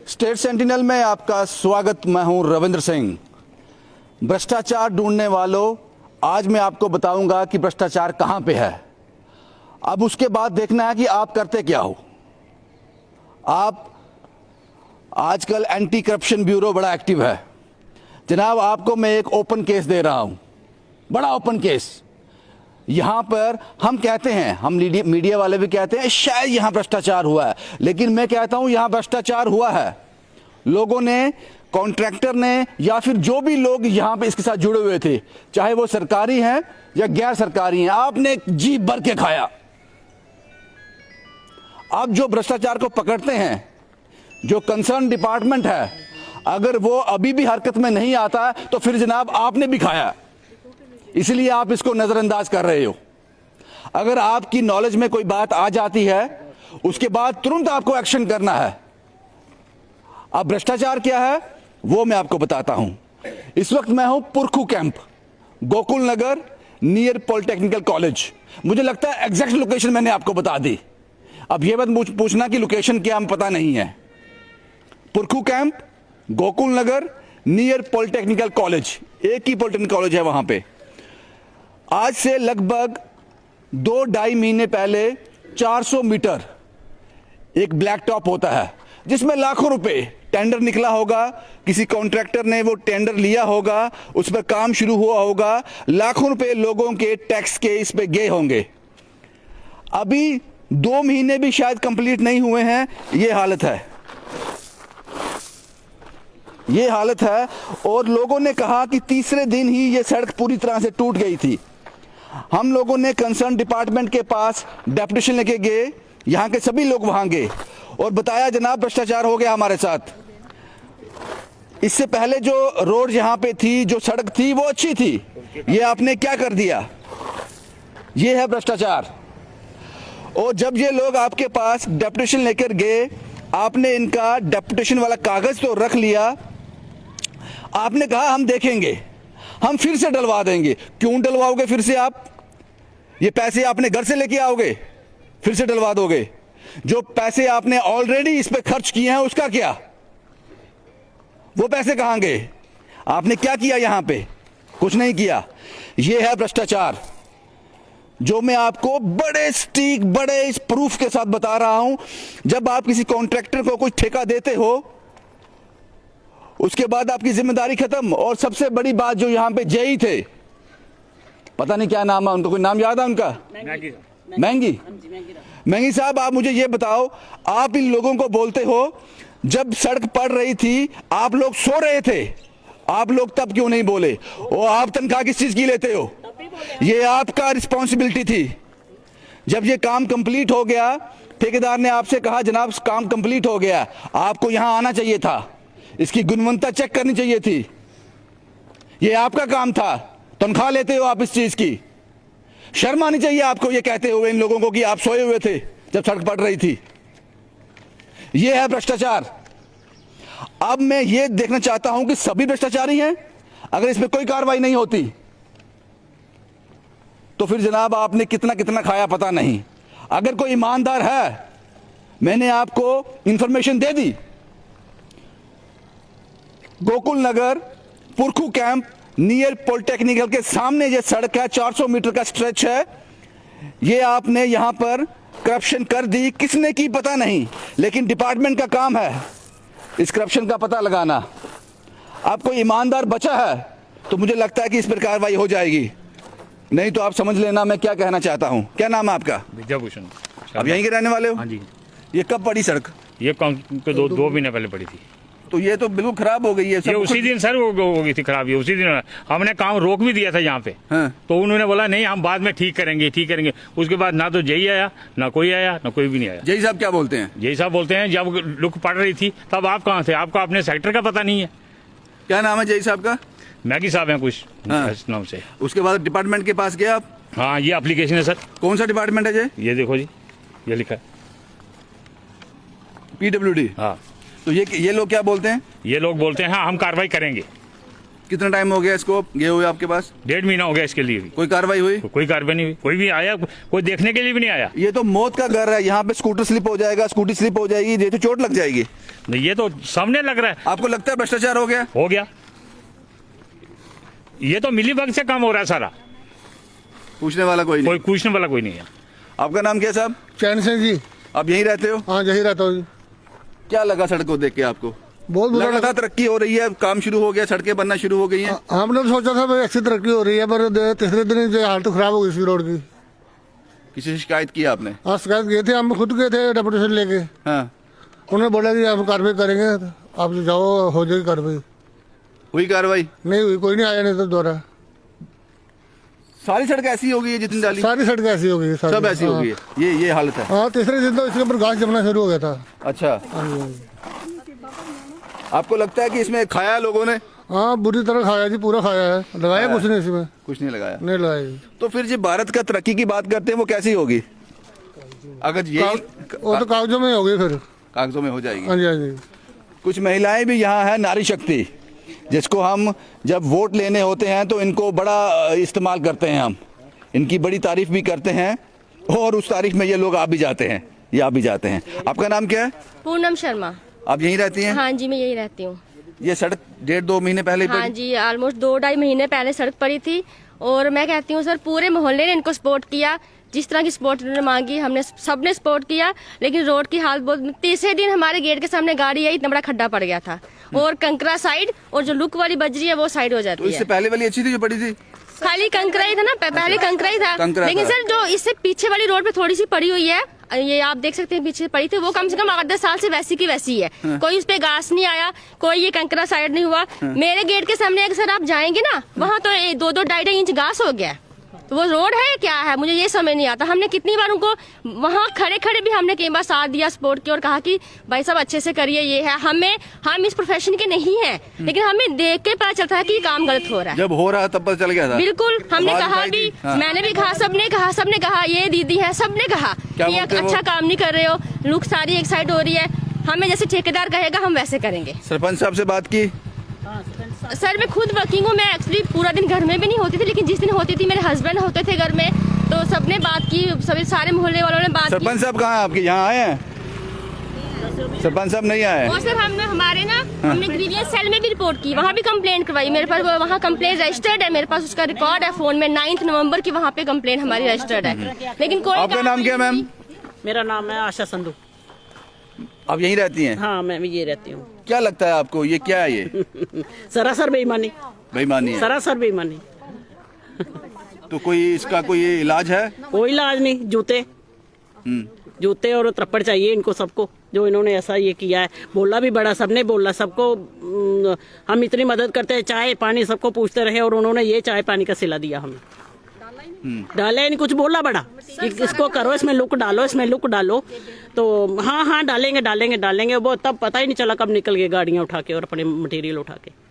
State sentinel में आपका स्वागत। मैं हूं रविंद्र सिंह। भ्रष्टाचार ढूंढने वालों, आज मैं आपको बताऊंगा कि भ्रष्टाचार कहां पे है। अब उसके बाद देखना है कि आप करते क्या हो। आप आजकल एंटी करप्शन ब्यूरो बड़ा एक्टिव है जनाब। आपको मैं एक ओपन केस दे रहा हूं, बड़ा ओपन केस। यहां पर हम कहते हैं, हम मीडिया वाले भी कहते हैं शायद यहां भ्रष्टाचार हुआ है, लेकिन मैं कहता हूं यहां भ्रष्टाचार हुआ है। लोगों ने, कॉन्ट्रैक्टर ने, या फिर जो भी लोग यहां पे इसके साथ जुड़े हुए थे, चाहे वो सरकारी हैं या गैर सरकारी हैं, आपने जी भर के खाया। अब जो भ्रष्टाचार को पकड़ते हैं, जो कंसर्न डिपार्टमेंट है, अगर वो अभी भी हरकत में नहीं आता तो फिर जनाब आपने भी खाया, इसलिए आप इसको नजरअंदाज कर रहे हो। अगर आपकी नॉलेज में कोई बात आ जाती है, उसके बाद तुरंत आपको एक्शन करना है। अब भ्रष्टाचार क्या है वो मैं आपको बताता हूं। इस वक्त मैं हूं पुरखू कैंप, गोकुल नगर, नियर पॉलिटेक्निकल कॉलेज। मुझे लगता है एग्जैक्ट लोकेशन मैंने आपको बता दी। अब यह मत पूछना कि लोकेशन क्या, हमें पता नहीं है। पुरखू कैंप, गोकुल नगर, नियर पॉलिटेक्निकल कॉलेज, एक ही पॉलिटेक्निकल कॉलेज है वहां पे। आज से लगभग 2-2.5 महीने पहले 400 मीटर एक ब्लैक टॉप होता है जिसमें लाखों रुपए टेंडर निकला होगा। किसी कॉन्ट्रैक्टर ने वो टेंडर लिया होगा, उस पर काम शुरू हुआ होगा, लाखों रुपए लोगों के टैक्स के इस पे गए होंगे। अभी 2 महीने भी शायद कंप्लीट नहीं हुए हैं, ये हालत है, ये हालत है। और लोगों ने कहा कि तीसरे दिन ही ये सड़क पूरी तरह से टूट गई थी। हम लोगों ने कंसर्न डिपार्टमेंट के पास डेपुटेशन लेके गए, यहां के सभी लोग वहां गए और बताया जनाब भ्रष्टाचार हो गया हमारे साथ। इससे पहले जो रोड यहां पे थी, जो सड़क थी, वो अच्छी थी, ये आपने क्या कर दिया। ये है भ्रष्टाचार। और जब ये लोग आपके पास डेपुटेशन लेकर गए, आपने इनका डेपुटेशन वाला कागज तो रख लिया, आपने कहा हम देखेंगे, हम फिर से डलवा देंगे। क्यों डलवाओगे फिर से आप? ये पैसे आपने घर से लेके आओगे, फिर से डलवा दोगे? जो पैसे आपने ऑलरेडी इस पे खर्च किए हैं उसका क्या? वो पैसे कहां गए? आपने क्या किया यहां पे? कुछ नहीं किया। यह है भ्रष्टाचार, जो मैं आपको बड़े स्टीक, बड़े इस प्रूफ के साथ बता रहा हूं। जब आप किसी कॉन्ट्रैक्टर को कुछ ठेका देते हो, उसके बाद आपकी जिम्मेदारी खत्म। और सबसे बड़ी बात, जो यहां पे जेई थे, पता नहीं क्या नाम है उनका, कोई नाम याद है उनका? महंगी। महंगी साहब, आप मुझे ये बताओ, आप इन लोगों को बोलते हो जब सड़क पड़ रही थी आप लोग सो रहे थे, आप लोग तब क्यों नहीं बोले? और आप तनख्वाह किस चीज की लेते हो? ये आपका रिस्पॉन्सिबिलिटी थी। जब ये काम कंप्लीट हो गया, ठेकेदार ने आपसे कहा जनाब काम कंप्लीट हो गया, आपको यहां आना चाहिए था, इसकी गुणवत्ता चेक करनी चाहिए थी। ये आपका काम था, तनख्वाह लेते हो आप इस चीज की। शर्म आनी चाहिए आपको ये कहते हुए इन लोगों को कि आप सोए हुए थे जब सड़क पड़ रही थी। ये है भ्रष्टाचार। अब मैं ये देखना चाहता हूं कि सभी भ्रष्टाचारी हैं। अगर इस पर कोई कार्रवाई नहीं होती तो फिर जनाब आपने कितना कितना खाया पता नहीं। अगर कोई ईमानदार है, मैंने आपको इंफॉर्मेशन दे दी। गोकुल नगर, पुरखू कैंप, नियर पॉलिटेक्निकल के सामने ये सड़क है, 400 मीटर का स्ट्रेच है। ये आपने यहां पर करप्शन कर दी, किसने की पता नहीं, लेकिन डिपार्टमेंट का काम है इस करप्शन का पता लगाना। आप कोई ईमानदार बचा है तो मुझे लगता है कि इस पर कार्रवाई हो जाएगी, नहीं तो आप समझ लेना मैं क्या कहना चाहता हूं। क्या नाम है आपका? विजयभूषण। आप यहीं के रहने वाले हो? हाँ जी। ये कब पड़ी सड़क? ये दो महीने पहले पड़ी थी। तो ये तो बिल्कुल खराब हो गई है। ये उसी दिन सर हो गई थी खराब, ये उसी दिन हमने काम रोक भी दिया था यहाँ पे। हाँ। तो उन्होंने बोला नहीं हम बाद में ठीक करेंगे, ठीक करेंगे। उसके बाद ना तो जेई आया, ना कोई आया, ना कोई भी नहीं आया। जेई साहब क्या बोलते हैं? जेई साहब बोलते हैं जब लुक पड़ रही थी तब आप कहाँ थे, आपको अपने सेक्टर का पता नहीं है। क्या नाम है जेई साहब का? मैगी साहब हैं कुछ इस नाम से। उसके बाद डिपार्टमेंट के पास गए आप? हाँ, ये एप्लीकेशन है सर। कौन सा डिपार्टमेंट है ये देखो जी, ये लिखा है PWD। हाँ। तो ये लोग क्या बोलते हैं? ये लोग बोलते हैं हाँ हम कार्रवाई करेंगे। कितना टाइम हो गया इसको गए हुए आपके पास? 1.5 महीना हो गया इसके लिए भी। कोई कार्रवाई हुई? कोई कार्रवाई नहीं हुई, कोई भी आया, कोई देखने के लिए भी नहीं आया। ये तो मौत का घर है, यहाँ पे स्कूटर स्लिप हो जाएगा, स्कूटी स्लिप हो जाएगी, ये तो चोट लग जाएगी। नहीं, ये तो सामने लग रहा है। आपको लगता है भ्रष्टाचार हो गया? हो गया, ये तो मिलीभगत से काम हो रहा है सारा। पूछने वाला कोई नहीं? कोई पूछने वाला कोई नहीं है। आपका नाम क्या है साहब? चैन सिंह जी। आप यहीं रहते हो? हाँ, यही रहता हूँ जी। क्या लगा सड़क को देख के आपको? बहुत बुरा लगातार लगा। तरक्की हो रही है, काम शुरू हो गया, सड़कें बनना शुरू हो गई हैं। हमने तो सोचा था भाई अच्छी तरक्की हो रही है, पर तीसरे दिन ही जो हालत खराब हो गई इसी रोड की। किसी से शिकायत की आपने? हाँ, शिकायत किए थे, हम खुद गए थे डेपुटेशन लेके। हाँ, उन्होंने बोला कि हम कार्रवाई करेंगे, आप जाओ, हो जाएगी कार्रवाई। हुई कार्रवाई? नहीं हुई, कोई नहीं आया, नहीं तो दोबारा। सारी सड़क ऐसी हो गई है जितनी डाली? सारी सड़कें ऐसी हो गई, सब ऐसी हो गई है, ये हालत है। हाँ, तीसरे दिन तो इसके ऊपर घास जमना शुरू हो गया था। अच्छा, हाँ जी, हाँ जी। आपको लगता है कि इसमें खाया लोगों ने? हाँ, बुरी तरह खाया जी, पूरा खाया है, लगाया कुछ नहीं इसमें। कुछ नहीं लगाया? नहीं लगाया जी। तो फिर जो भारत का तरक्की की बात करते हैं वो कैसी होगी? अगर ये वो तो कागजों में हो गई, फिर कागजों में हो जाएगी। हाँ जी, हाँ जी। कुछ महिलाएं भी यहाँ है, नारी शक्ति, जिसको हम जब वोट लेने होते हैं तो इनको बड़ा इस्तेमाल करते हैं, हम इनकी बड़ी तारीफ भी करते हैं और उस तारीफ में ये लोग आ भी जाते हैं, ये आ भी जाते हैं। आपका नाम क्या है? पूनम शर्मा। आप यहीं रहती हैं? हाँ जी, मैं यही रहती हूँ। ये सड़क 1.5-2 महीने पहले हाँ जी, ऑलमोस्ट 2-2.5 महीने पहले सड़क पड़ी थी और मैं कहती हूँ सर, पूरे मोहल्ले ने इनको सपोर्ट किया। जिस तरह की सपोर्ट उन्होंने मांगी, हमने सबने सपोर्ट किया, लेकिन रोड की हालत बहुत। तीसरे दिन हमारे गेट के सामने गाड़ी आई, इतना बड़ा खड्डा पड़ गया था और कंकरा साइड और जो लुक वाली बजरी है वो साइड हो तो जाती इससे है। पहले वाली अच्छी थी जो पड़ी थी? खाली कंकरा ही था ना, पहले कंकरा ही था, कंकरा लेकिन था। सर जो इससे पीछे वाली रोड पे थोड़ी सी पड़ी हुई है, ये आप देख सकते हैं पीछे पड़ी थी, वो कम से कम 8-10 साल से वैसी की वैसी है। कोई उस पे घास नहीं आया, कोई ये कंकरा साइड नहीं हुआ। मेरे गेट के सामने अगर सर आप जाएंगे ना, वहाँ तो 2-2, 2.5 इंच घास हो गया। तो वो रोड है या क्या है, मुझे ये समझ नहीं आता। हमने कितनी बार उनको वहाँ खड़े खड़े भी हमने कई बार साथ दिया, सपोर्ट किया और कहा कि भाई साहब अच्छे से करिए, ये है। हम इस प्रोफेशन के नहीं हैं, लेकिन हमें देख के पता चलता है कि ये काम गलत हो रहा है। जब हो रहा तब पता चल गया था? बिल्कुल, हमने आवाज कहा उठाई भी, थी? हाँ। मैंने भी कहा, सबने कहा ये दीदी है, सबने कहा क्या कि ये बोलते अच्छा वो? काम नहीं कर रहे हो, लुक सारी एक साइड हो रही है। हमें जैसे ठेकेदार कहेगा हम वैसे करेंगे। सरपंच साहब से बात की? सर मैं खुद वर्किंग हूँ, मैं एक्चुअली पूरा दिन घर में भी नहीं होती थी, लेकिन जिस दिन होती थी मेरे हस्बैंड होते थे घर में, तो सबने बात की, सभी सारे मोहल्ले वालों ने बात की। सरपंच साहब कहाँ हैं आपके? यहाँ आए हैं? सरपंच साहब नहीं आए? और सर हमने ग्रीवियंस सेल में भी रिपोर्ट की, वहाँ भी कंप्लेंट करवाई। मेरे पास वहाँ कंप्लेंट रजिस्टर्ड है, मेरे पास उसका रिकॉर्ड है फोन में। 9 नवंबर की वहाँ पे कंप्लेंट हमारी रजिस्टर्ड है, लेकिन कोई। आपका नाम क्या है मैम? मेरा नाम है आशा संधू। आप यहीं रहती हैं? हाँ, मैं ये रहती हूँ। क्या लगता है आपको, ये क्या है? ये सरासर बेईमानी, बेईमानी है? सरासर बेईमानी। तो कोई इसका कोई इलाज है? कोई इलाज नहीं। जूते और थप्पड़ चाहिए इनको सबको, जो इन्होंने ऐसा ये किया है। बोला भी बड़ा, सबने बोला, सबको हम इतनी मदद करते हैं, चाय पानी सबको पूछते रहे, और उन्होंने ये चाय पानी का सिला दिया हमें। डाला ही नहीं, कुछ बोला बड़ा कि इसको करो, इसमें लुक डालो, इसमें लुक डालो। तो हाँ डालेंगे, वो तब पता ही नहीं चला कब निकल गए गाड़ियाँ उठा के और अपने मटेरियल उठा के।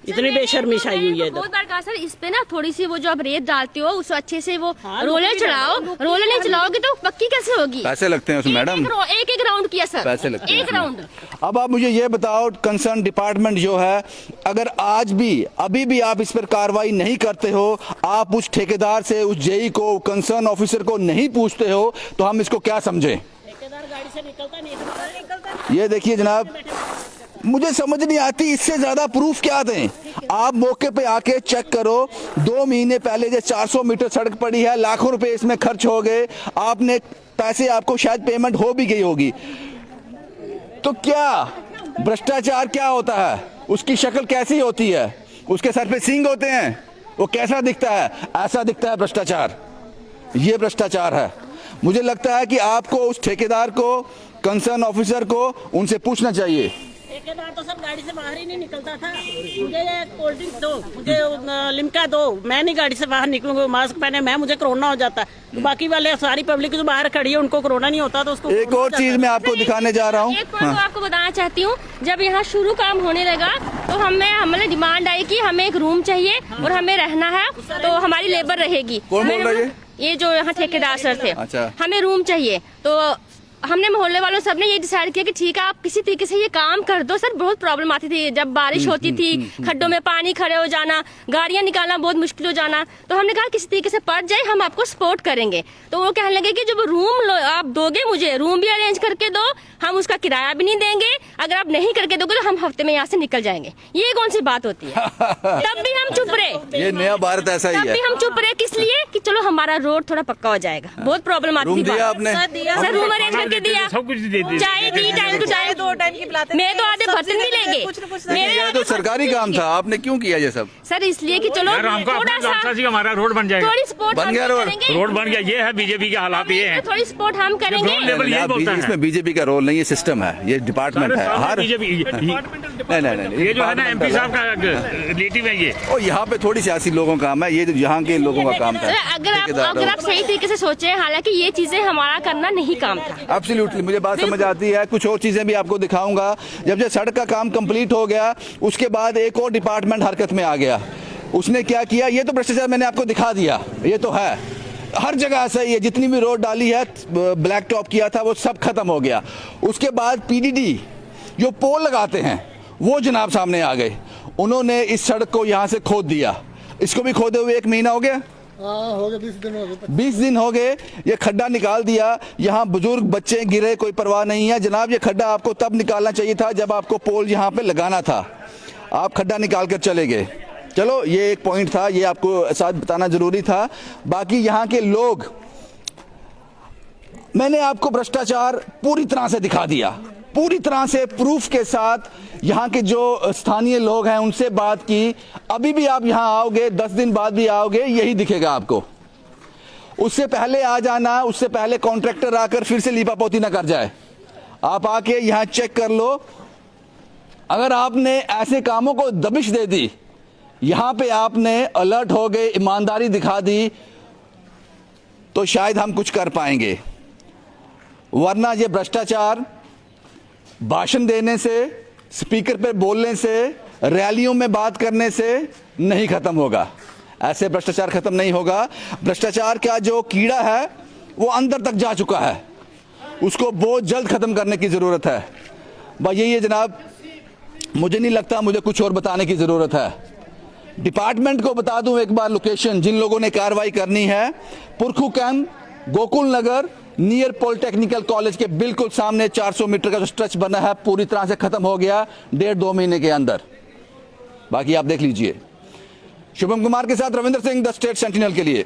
इतनी बेशर्मिश आई हुई है इधर। बहुत बार कहा सर, इस पे ना थोड़ी सी वो जो आप रेत डालते हो उसको अच्छे से वो रोलर चढ़ाओ। रोलर नहीं चलाओगे तो पक्की कैसे होगी? पैसे लगते हैं उसमें मैडम। एक राउंड किया सर, पैसे लगते हैं एक राउंड। अब आप मुझे ये बताओ, कंसर्न डिपार्टमेंट जो है, अगर आज भी अभी भी आप इस पर कार्रवाई नहीं करते हो, आप उस ठेकेदार से, उस जेई को, कंसर्न ऑफिसर को नहीं पूछते हो, तो हम इसको क्या समझें? ठेकेदार गाड़ी से निकलता नहीं। ये देखिए जनाब, मुझे समझ नहीं आती इससे ज्यादा प्रूफ क्या दें। आप मौके पे आके चेक करो, 2 महीने पहले जो 400 मीटर सड़क पड़ी है, लाखों रुपए इसमें खर्च हो गए, आपने पैसे, आपको शायद पेमेंट हो भी गई होगी। तो क्या भ्रष्टाचार क्या होता है? उसकी शक्ल कैसी होती है? उसके सर पे सींग होते हैं? वो कैसा दिखता है? ऐसा दिखता है भ्रष्टाचार। ये भ्रष्टाचार है। मुझे लगता है कि आपको उस ठेकेदार को, कंसर्न ऑफिसर को, उनसे पूछना चाहिए। ठेकेदार तो सब गाड़ी से बाहर ही नहीं निकलता था। मुझे ये कोल्ड ड्रिंक दो, मुझे लिम्का दो, मैं नहीं गाड़ी से बाहर निकलूंगा, मास्क पहने, मुझे कोरोना हो जाता है। तो बाकी वाले सारी पब्लिक जो बाहर खड़ी है उनको कोरोना नहीं होता, तो उसको एक और चीज मैं आपको दिखाने जा रहा हूँ। एक पॉइंट आपको बताना चाहती हूँ, जब यहाँ शुरू काम होने लगा तो हमें डिमांड आई कि हमें एक रूम चाहिए और हमें रहना है, तो हमारी लेबर रहेगी। कौन बोल रहा है ये जो यहाँ ठेकेदार सर थे। अच्छा। हमें रूम चाहिए, तो हमने मोहल्ले वालों सबने ये डिसाइड किया कि ठीक है, आप किसी तरीके से ये काम कर दो। सर बहुत प्रॉब्लम आती थी जब बारिश होती थी, खड्डों में पानी खड़े हो जाना, गाड़ियां निकालना बहुत मुश्किल हो जाना। तो हमने कहा किसी तरीके से पड़ जाए, हम आपको सपोर्ट करेंगे। तो वो कहने लगे कि जब रूम आप दोगे, मुझे रूम भी अरेंज करके दो, हम उसका किराया भी नहीं देंगे, अगर आप नहीं करके दोगे तो हम हफ्ते में यहाँ से निकल जाएंगे। ये कौन सी बात होती है? तब भी हम चुप रहे। ये नया भारत ऐसा ही तब है। भी हम चुप रहे, किस लिए? कि चलो हमारा रोड थोड़ा पक्का हो जाएगा। बहुत प्रॉब्लम आती रूम थी। दिया आपने? सर रूम अरेंज करके दिया, सब कुछ दे दिया, चाय दी टाइम टू टाइम, 2 टाइम की पिलाते, मेरे तो आधे बर्तन भी लेंगे। ये तो सरकारी काम था, आपने क्यों किया ये सब? सर इसलिए कि चलो यार हमको अपना थोड़ा सा सा हमारा रोड बन जाएगा, थोड़ी सपोर्ट बन गया रोड बन गया। ये है बीजेपी के हालात, ये है थोड़ी सपोर्ट हम करेंगे। ग्राउंड लेवल ये बोलता है। इसमें बीजेपी का रोल नहीं, ये सिस्टम है, ये डिपार्टमेंट है। हर बीजेपी नहीं, ये जो है ना एमपी साहब का रिलेटिव है ये। और यहाँ पे थोड़ी सियासी लोगों का काम है, ये तो यहाँ के लोगों का काम था। अगर आप सही तरीके से सोचे, हालांकि ये चीजें हमारा करना नहीं काम था। एब्सोल्युटली, मुझे बात समझ आती है। कुछ और चीजें भी आपको दिखाऊंगा। जब ये सड़क का काम कंप्लीट हो गया, उसके बाद एक और डिपार्टमेंट हरकत में आ गया। उसने क्या किया? ये तो भ्रष्टाचार मैंने आपको दिखा दिया, ये तो है, हर जगह ऐसा ही है। जितनी भी रोड डाली है, ब्लैक टॉप किया था, वो सब खत्म हो गया। उसके बाद पीडीडी जो पोल लगाते हैं, वो जनाब सामने आ गए। उन्होंने इस सड़क को यहाँ से खोद दिया। इसको भी खोदे हुए 1 महीना हो गया, हो गया 20 दिन हो गए। 20 दिन हो गए। ये खड्डा निकाल दिया, यहाँ बुजुर्ग बच्चे गिरे, कोई परवाह नहीं है जनाब। ये खड्डा आपको तब निकालना चाहिए था जब आपको पोल यहाँ पे लगाना था, आप खड्डा निकाल कर चले गए। चलो, ये एक पॉइंट था, ये आपको साथ बताना जरूरी था। बाकी यहाँ के लोग, मैंने आपको भ्रष्टाचार पूरी तरह से दिखा दिया, पूरी तरह से प्रूफ के साथ। यहाँ के जो स्थानीय लोग हैं उनसे बात की। अभी भी आप यहाँ आओगे, 10 दिन बाद भी आओगे, यही दिखेगा आपको। उससे पहले आ जाना, उससे पहले कॉन्ट्रैक्टर आकर फिर से लीपापोती ना कर जाए। आप आके यहाँ चेक कर लो। अगर आपने ऐसे कामों को दबिश दे दी, यहाँ पे आपने अलर्ट हो गए, ईमानदारी दिखा दी, तो शायद हम कुछ कर पाएंगे। वरना ये भ्रष्टाचार भाषण देने से, स्पीकर पे बोलने से, रैलियों में बात करने से नहीं खत्म होगा। ऐसे भ्रष्टाचार खत्म नहीं होगा। भ्रष्टाचार का जो कीड़ा है वो अंदर तक जा चुका है, उसको बहुत जल्द खत्म करने की जरूरत है। बस यही है जनाब, मुझे नहीं लगता मुझे कुछ और बताने की जरूरत है। डिपार्टमेंट को बता दूं एक बार लोकेशन, जिन लोगों ने कार्रवाई करनी है। पुरखू कैंप, गोकुल नगर, नियर पॉलिटेक्निकल कॉलेज के बिल्कुल सामने 400 मीटर का जो स्ट्रेच बना है, पूरी तरह से खत्म हो गया 1.5-2 महीने के अंदर। बाकी आप देख लीजिए। शुभम कुमार के साथ Ravindra Singh, the state sentinel के लिए।